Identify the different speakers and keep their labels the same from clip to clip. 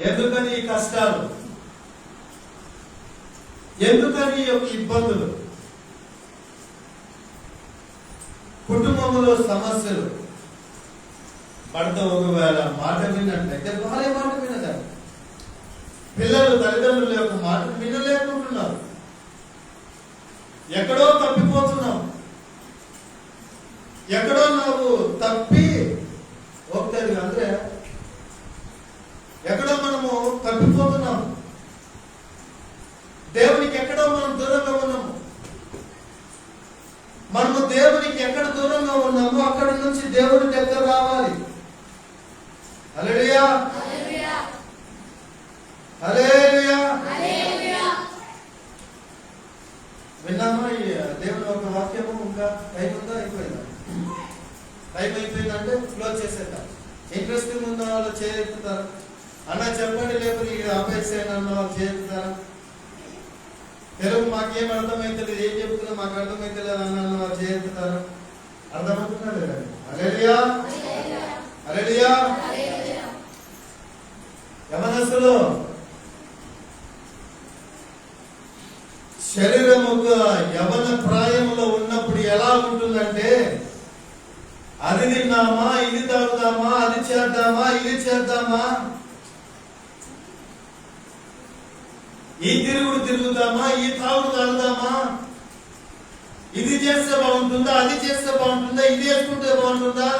Speaker 1: ఎందుకని ఈ కష్టాలు, ఎందుకని ఈ యొక్క ఇబ్బందులు, కుటుంబంలో సమస్యలు? భర్త ఒకవేళ మాట విన్నట్లయితే భార్య మాట వినదారు, పిల్లలు తల్లిదండ్రుల యొక్క మాట వినలేకుంటున్నారు, ఎక్కడో తప్పిపోతున్నాం, ఎక్కడో నువ్వు తప్పి ಹೋಗ್ತೇವೆ ಅಂದ್ರೆ ఎక్కడో మనము తప్పిపోతున్నాం, దేవునికి ఎక్కడో మనం దూరంగా ఉన్నాము. మనము దేవునికి ఎక్కడ దూరంగా ఉన్నామో అక్కడి నుంచి దేవుని దగ్గర రావాలి. హల్లెలూయా హల్లెలూయా హల్లెలూయా. విన్నామా ఈ దేవుని ఒక వాక్యము? ఇంకా టైం ఉందా? అయిపోయిందా? టైం అయిపోయిందంటే క్లోజ్ చేసేద్దాం. ఇంట్రెస్టింగ్ ఉన్న వాళ్ళు చేస్తారా అన్న చెప్పండి, లేకపోతే ఆపేసేయండి అన్న వాళ్ళు చేస్తారా? తెలుగు మాకేం అర్థమైతే ఏం చెప్తున్నా మాకు అర్థమైతే లేదు అన్న వాళ్ళు చేస్తారా? అర్థమవుతున్నా లేదా? హల్లెలూయా హల్లెలూయా. యవనస్తులు శరీరముగా యవన ప్రాయంలో ఉన్నప్పుడు ఎలా ఉంటుందంటే, అది తిన్నామా, ఇది తాగుదామా, అది చేద్దామా, ఇది చేద్దామా, ఈ తిరుగుడు తిరుగుదామా, ఈ తాగుడు తాగుదామా, ఇది చేస్తే బాగుంటుందా, అది చేస్తే బాగుంటుందా, ఇది వేసుకుంటే బాగుంటుందా?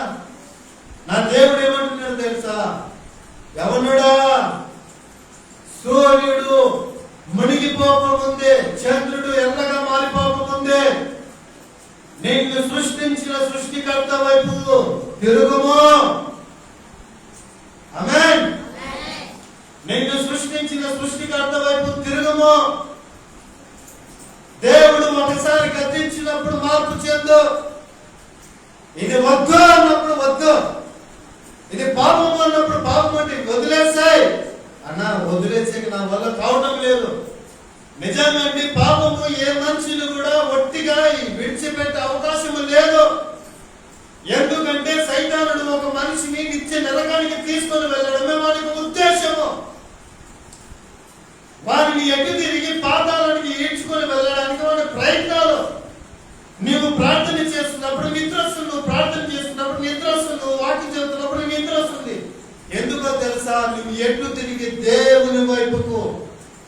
Speaker 1: నా దేవుడు ఏమంటున్నాడు తెలుసా? యవనుడా, సూర్యుడు మునిగిపోకముందే, చంద్రుడు ఎర్రగా మారిపోకముందే నిన్ను సృష్టించిన సృష్టికర్త వైపు తిరుగుము. ఆమేన్. నిన్ను సృష్టించిన సృష్టికర్త వైపు తిరుగుము. దేవుడు ఒకసారి గద్దించినప్పుడు మార్పు చెందు. ఇది వద్దు అన్నప్పుడు వద్దు, ఇది పాపం అన్నప్పుడు పాపం అంటే వదిలేసాయి అన్న. వదిలేసేకి నా వల్ల కావడం లేదు. నిజంగా పాపము ఏ మనుషులు కూడా ఒట్టిగా విడిచిపెట్టే అవకాశం లేదు. ఎందుకంటే సైతానుడు ఒక మనిషిని నిత్య నరకానికి తీసుకొని వెళ్ళడమే వానికి ఉద్దేశము. వారిని ఎటు తిరిగి పాతాళానికి ఈడ్చుకొని వెళ్ళడానికి వాడి ప్రయత్నాలు. నీవు ప్రార్థన చేస్తున్నప్పుడు నిద్ర వస్తుంది, నువ్వు ప్రార్థన చేస్తున్నప్పుడు నిద్ర వస్తుంది, నువ్వు వాక్యం చెబుతున్నప్పుడు నిద్ర వస్తుంది. ఎందుకో తెలుసా? నువ్వు ఎటు తిరిగి దేవుని వైపుకు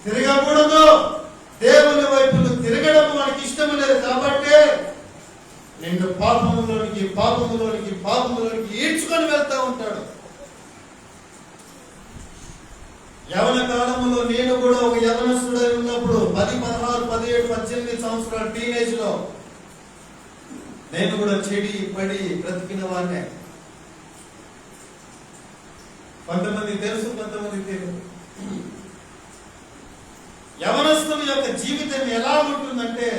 Speaker 1: తిరగకూడదు. దేవుని వైపు తిరగడం వాడికి ఇష్టం లేదు. కాబట్టి నిన్ను పాపములోనికి పాపములోనికి పాపములోనికి ఈడ్చుకొని వెళ్తా ఉంటాడు. యవన కాలంలో నేను కూడా ఒక యవనస్తుడై ఉన్నప్పుడు 10, 16, 17, 18 సంవత్సరాల టీనేజ్ లో నేను కూడా చెడి పడి బ్రతికిన వాడినే. కొంతమంది తెలుసు, కొంతమంది తెలియదు. యవనస్తుల యొక్క జీవితం ఎలా ఉంటుందంటే,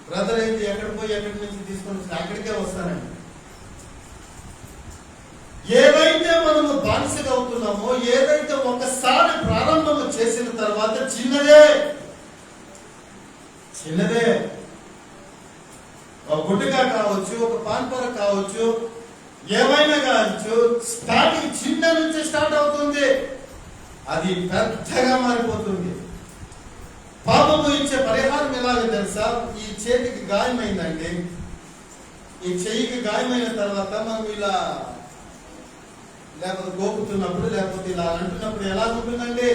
Speaker 1: బ్రదర్ అయితే ఎక్కడ పోయి ఎక్కడి నుంచి తీసుకొని అక్కడికే వస్తానండి. ఏదైతే మనము బానిసగా అవుతున్నామో, ఏదైతే ఒకసారి ప్రారంభము చేసిన తర్వాత చిన్నదే ఒక గుడ్డగా కావచ్చు, ఒక పాన్పర కావచ్చు, ఏమైనా కావచ్చు, స్టార్టింగ్ చిన్న నుంచి స్టార్ట్ అవుతుంది, అది పెద్దగా మారిపోతుంది. పాపము ఇచ్చే పరిహారం ఎలాగో తెలుసా? ఈ చేతికి గాయమైందండి, ఈ చెయ్యికి గాయమైన తర్వాత మనం ఇలా లేకపోతే గోపుతున్నప్పుడు, లేకపోతే ఇలా అంటున్నప్పుడు ఎలా ఉంటుందండి?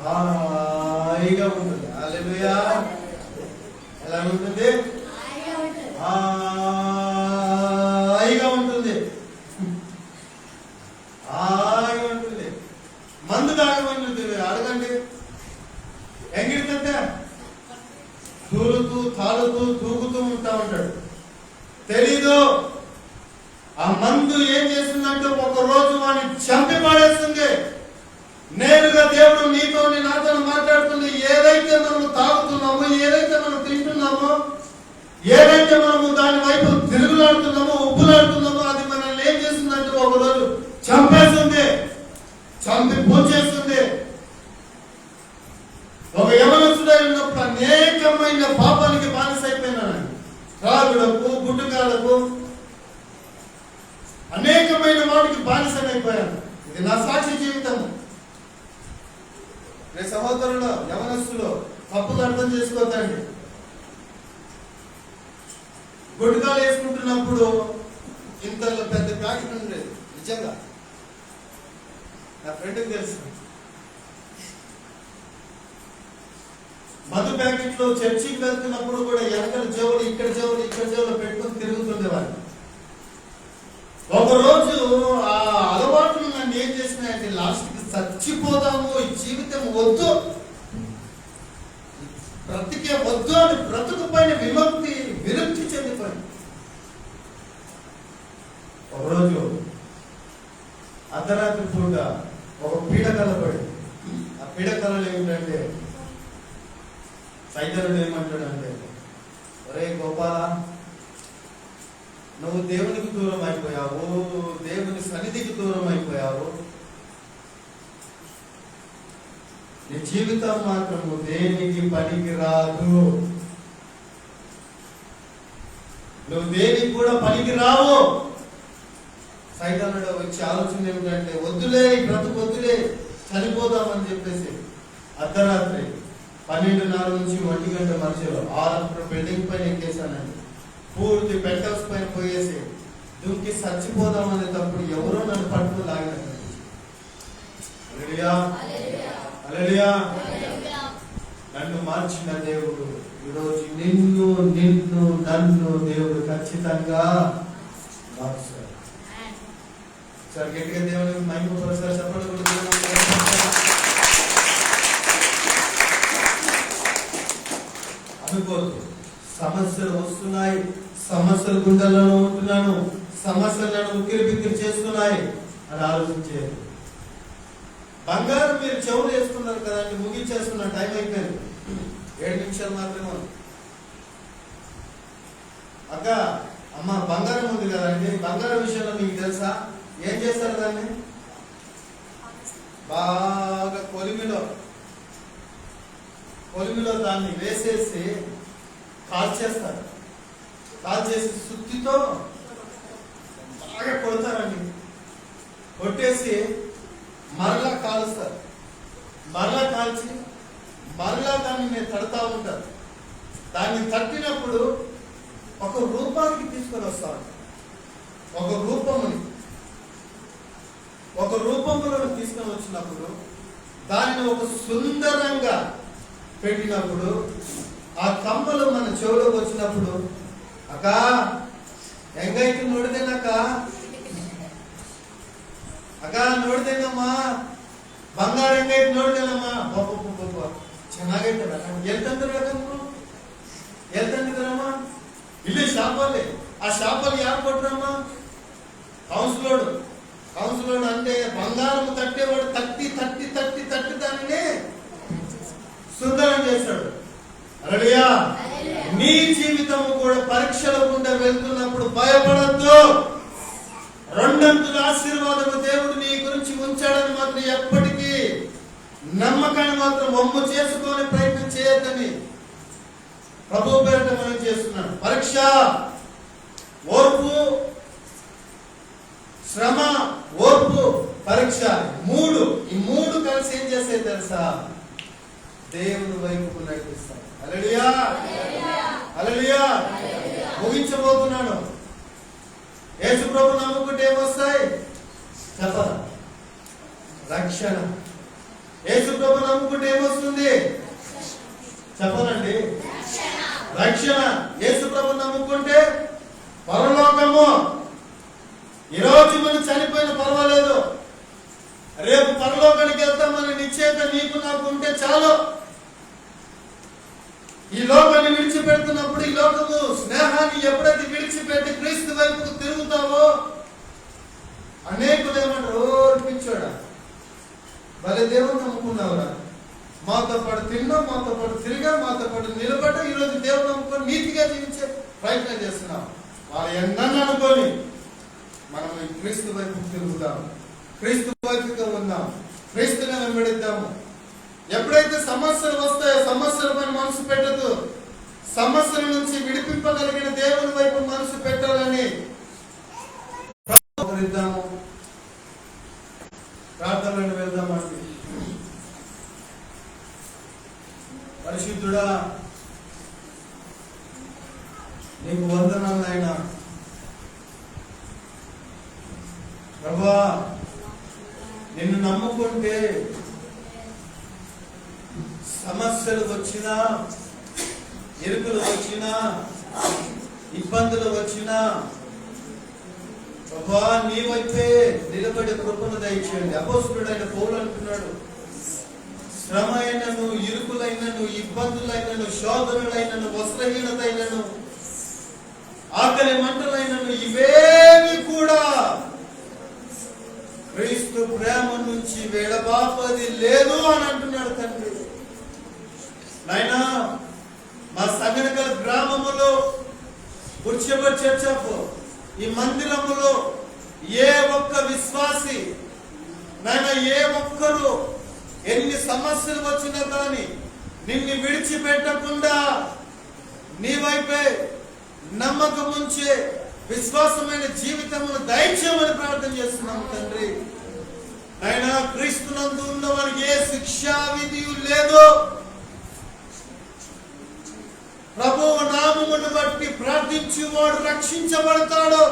Speaker 1: హాయిగా ఉంటుంది. హల్లెలూయా. ఎలా ఉంటుంది? హాయిగా ఉంటుంది, హాయిగా ఉంటుంది. మందు తాగమంటుంది, అడగండి. ఎంగిడితే తూలుతూ తాలుతూ తూగుతూ ఉంటా ఉంటాడు. తెలీదు ఆ మందు ఏం చేస్తుందంటే ఒక రోజు వాడిని చంపి పడేస్తుంది. నేరుగా దేవుడు నీతో నాతో మాట్లాడుతుంది. ఏదైతే మనం తాగుతున్నామో, ఏదైతే మనం తింటున్నామో, ఏదైతే మనము దాని వైపు తిరుగులాడుతున్నామో, ఉప్పులాడుతున్నామో, అది మనల్ని ఏం చేస్తుందంటే ఒక రోజు చంపేస్తుంది, చంపి పూజేస్తుంది. ఒక యవనస్తుడై ఉన్నప్పుడు అనేకమైన పాపానికి బానిస అయిపోయినాను. త్రాగుడకు, గుడ్డుకాలకు, అనేకమైన వాటికి బానిసనైపోయాను. ఇది నా సాక్షి జీవితం. సహోదరులు, యవనస్తులు తప్పులు అర్థం చేసుకోవద్దండి. గుడ్కాలు వేసుకుంటున్నప్పుడు ఇంత పెద్ద ప్యాకెట్ ఉండలేదు. నిజంగా నా ఫ్రెండ్కి తెలుసు. మధు ప్యాకెట్ లో చర్చికి వెళ్తున్నప్పుడు కూడా వెనకల జేవులు ఇక్కడ జేవులు పెట్టుకుని తిరుగుతుండేవాడు. ఒకరోజు ఆ అలవాట్లు నన్ను ఏం చేసినాయంటే, లాస్ట్కి చచ్చిపోదాము, ఈ జీవితం వద్దు, బ్రతికే వద్దు అని బ్రతుకు పైన విరక్తి చెందిపోయింది. ఒకరోజు అర్ధరాత్రి పూట ఒక పీడకల పడింది. ఆ పీడకలలు ఏమిటంటే, సైతన్యుడు ఏమంటాడంటే, ఒరే గోపాల, నువ్వు దేవునికి దూరం అయిపోయావు, దేవుని సన్నిధికి దూరం అయిపోయావు, నీ జీవితం మాత్రము దేనికి పనికి రాదు, నువ్వు దేనికి కూడా పనికి రావు. సైతన్యుడు వచ్చే ఆలోచన ఏమిటంటే, వద్దులే బ్రతుకు వద్దులే, చనిపోదామని చెప్పేసి అర్ధరాత్రి 12:30 నుంచి 1 గంట మధ్యలో 6 బిల్డింగ్ పైన ఎక్కేసానండి. పూర్తి పెట్రోల్స్ పైన పోయేసి దుంకి చచ్చిపోదామనే తప్పుడు ఎవరో నన్ను పట్టుకుని లాగినట్టు. నన్ను మార్చిన దేవుడు ఈరోజు నన్ను దేవుడు ఖచ్చితంగా మార్చాడు. సార్ గట్టిగా దేవునికి మహిమ పరుస్తారు. చెప్పండి. అనుకోదు, సమస్యలు వస్తున్నాయి, సమస్యల గుండెల్లో ఉంటున్నాను, సమస్యలను ఉక్కిరిబిక్కిరి చేస్తున్నాయి అని ఆలోచించేది. బంగారం మీరు చెవులు వేసుకున్నారు కదండి, ముగించేస్తున్న టైం అయిపోయింది. 7 నిమిషాలు మాత్రమే. అక్క, అమ్మ, బంగారం ఉంది కదండి, బంగారం విషయంలో మీకు తెలుసా? ఏం చేస్తారు దాన్ని? బాగా కొలిమిలో దాన్ని వేసేసి కాల్చేస్తారు. కాల్చేసి సుత్తితో బాగా కొడతారండి. కొట్టేసి మరలా కాలుస్తారు. మరలా కాల్చి మరలా దాన్ని నేను తడతా ఉంటాను. దాన్ని తట్టినప్పుడు ఒక రూపానికి తీసుకొని వస్తాను. ఒక రూపంలో తీసుకొని వచ్చినప్పుడు దానిని ఒక సుందరంగా పెట్టినప్పుడు ఆ కమ్మలు మన చెవులోకి వచ్చినప్పుడు, అక్క ಹೆಂಗಾಯ್ತು ನೋಡಿದೇನಕ್ಕ, ಅಕ್ಕ ನೋಡಿದೇನಮ್ಮ, ಬಂಗಾರ ಹೆಂಗಾಯ್ತು ನೋಡಿದೇನಮ್ಮ, ಚೆನ್ನಾಗೈತಲ್ಲ. ಎಲ್ಲಿ ತಂದಿದ್ರಮ್ಮ? ಇಲ್ಲಿ ಶಾಪಲ್ಲಿ. ಆ ಶಾಪಲ್ಲಿ ಯಾರು ಕೊಟ್ರಮ್ಮ? కౌన్సిలర్ అంటే బంగారం తట్టేవాడు తట్టి దానిని సుందరం చేశాడు. హల్లెలూయా. నీ జీవితము కూడా పరీక్షల గుండా వెళ్తున్నప్పుడు భయపడద్దు. 2 అంతుల ఆశీర్వాదము దేవుడు నీ గురించి ఉంచాడని మాత్రం ఎప్పటికీ నమ్మకాన్ని మాత్రం వమ్ము చేసుకొని ప్రయత్నం చేయొద్దని ప్రభు పేరిట మనం చేస్తున్నాడు. పరీక్ష, ఓర్పు, శ్రమ, ఓర్పు, పరీక్ష, ఈ మూడు కలిసి ఏం చేసే తెలుసా? దేవుని వైపుకు నడిపిస్తాడు. హల్లెలూయా, హల్లెలూయా. ముగించబోతున్నాను. యేసు ప్రభు నమ్ముకుంటే ఏమొస్తాయి చెప్పరా? రక్షణ. యేసు ప్రభు నమ్ముకుంటే ఏమొస్తుంది చెప్పనండి? రక్షణ. యేసు ప్రభు నమ్ముకుంటే పరలోకము. ఈరోజు మనం చనిపోయిన పర్వాలేదు, రేపు పరలోకానికి వెళ్తామని నిశ్చయిత నీకు నాకు ఉంటే చాలు. ఈ లోకాన్ని విడిచిపెడుతున్నప్పుడు, ఈ లోకము స్నేహాన్ని ఎప్పుడైతే విడిచిపెట్టి క్రీస్తు వైపుకు తిరుగుతావో, అనేకులు ఏమంటారు, పిచ్చోడా, భలే దేవుని నమ్ముకున్నావురా, మాతో పాటు తిన్నాం, మాతో పాటు తిరిగా, మాతో పాటు నిలబడ్డా, ఈరోజు దేవుని నమ్ముకొని నీతిగా జీవించే ప్రయత్నం చేస్తున్నాం. వాళ్ళు ఎన్నని అనుకోని మనం క్రీస్తు వైపు తిరుగుతాం, క్రీస్తు వైపుగా ఉన్నాం, క్రీస్తుని వెంబడిద్దాము. ఎప్పుడైతే సమస్యలు వస్తాయో సమస్యల పైన మనసు పెట్టదు. సమస్యల నుంచి విడిపింపగలిగిన దేవుని వైపు మనసు పెట్టాలని ప్రార్థనలను వెళ్దామండి. పరిశుద్ధుడా, నీకు వందనాలు నాయనా. ప్రభువా, నిన్ను నమ్ముకుంటే సమస్యలు వచ్చినా, ఇరుకులు వచ్చినా, ఇబ్బందులు వచ్చినా ప్రభువా నీ వైపే నిలబడి కృపను దయచేయండి. అపోస్తలుడైన పౌలు అంటున్నాడు, శ్రమ అయినను, ఇరుకులైనను, ఇబ్బందులైనను, శోధనలైనను, వస్త్రహీనతైనను, ఆకలి మంటలైనను ఇవేవి కూడా క్రీస్తు ప్రేమ నుంచి వేడబాపది లేదు అని అంటున్నాడు తండ్రి. నాయనా, మా సంగనకల్ గ్రామములో పురుషబర్ చర్చకు ఈ మందిరములో ఏ ఒక్క విశ్వాసి నాయన, ఏ ఒక్కరు ఎన్ని సమస్యలు వచ్చినా కానీ నిన్ను విడిచిపెట్టకుండా నీ వైపే నమ్మకం ఉంచే విశ్వాసమైన జీవితమును దయచేయమని ప్రార్థన చేస్తున్నాము తండ్రి. నాయనా, క్రీస్తునందు ఉన్న వారికి ఏ శిక్షా విధి లేదు. ప్రభువు నామమును బట్టి ప్రార్థించి వాడు రక్షించబడతాడు.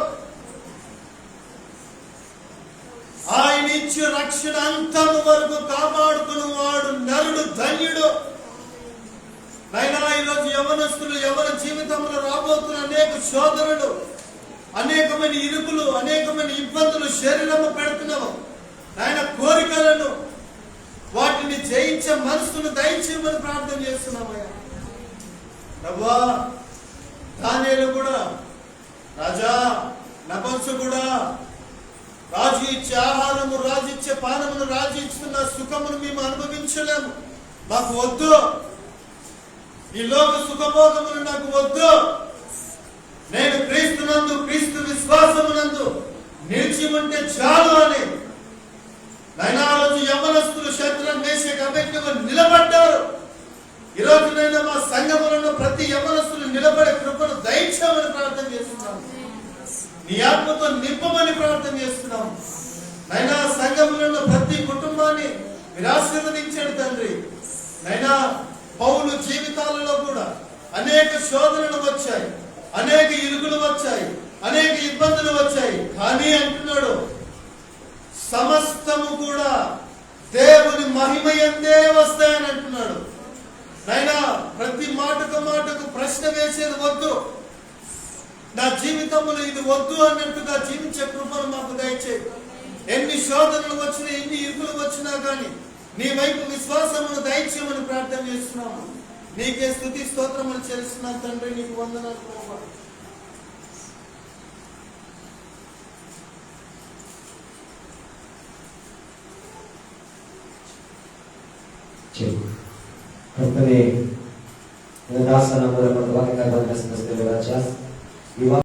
Speaker 1: ఆయన ఇచ్చి రక్షణ అంతము వరకు కాపాడుకుని వాడు నరుడు ధన్యుడు. అయినా ఈరోజు యవనస్తులు యవన జీవితంలో రాబోతున్న అనేక శోధనలు, అనేకమైన ఇరుకులు, అనేకమైన ఇబ్బందులు శరీరము పెడుతున్నావు. ఆయన కోరికలను వాటిని జయించే మనసును దయచేయమని ప్రార్థన చేస్తున్నామయ్యా. ప్రభువా, దానియేలు కూడా రాజా, నపుంసకుడా, రాజు ఇచ్చే ఆహారము, రాజు ఇచ్చే పానమును, రాజు ఇస్తున్న సుఖమును మేము అనుభవించలేము, మాకు వద్దు, ఈ లోక సుఖభోగములు నాకు వద్దు, నేను క్రీస్తునందు, క్రీస్తు విశ్వాసమునందు నిలిచి ఉంటే చాలు అని నాయనా ఆ రోజు యవనస్తులు శత్రువు మేషకు అబేద్నెగో నిలబడ్డారు. ఈ రోజు నేను మా సంఘములను ప్రతి యవనస్తులు నిలబడే కృపను దయచేయమని ప్రార్థన చేస్తున్నాను. నీ ఆత్మతో నింపమని ప్రార్థన చేస్తున్నాం. నైనా సంఘములలో ప్రతి కుటుంబాన్ని మీరు ఆశీర్వదించండి తండ్రి. నైనా పౌలు జీవితాలలో కూడా అనేక శోధనలు వచ్చాయి, అనేక ఇరుకులు వచ్చాయి, అనేక ఇబ్బందులు వచ్చాయి. కానీ అంటున్నాడు, సమస్తము కూడా దేవుని మహిమయందే వస్తాయని అంటున్నాడు. నైనా ప్రతి మాటకు ప్రశ్న వేసేది వద్దు, నా జీవితంలో ఇది వద్దు అన్నట్టుగా జీవించే కృపను మాకు దయచేయి. ఎన్ని శోధనలు వచ్చినా, ఎన్ని ఇరుకులు వచ్చినా కానీ నీ వైపు విశ్వాసమును దయచేయమని ప్రార్థన చేస్తున్నాము. నీకే స్తుతి స్తోత్రములు చెల్లిస్తున్నాను తండ్రి. నీకు వందనాలు ప్రభువా.
Speaker 2: ಕರ್ತನೇ, ನಿನ್ನ ದಾಸನ ಮೂಲಕ ವಾಕ್ಯಗಳನ್ನು ನಡೆಸಿದ ರಾಜ.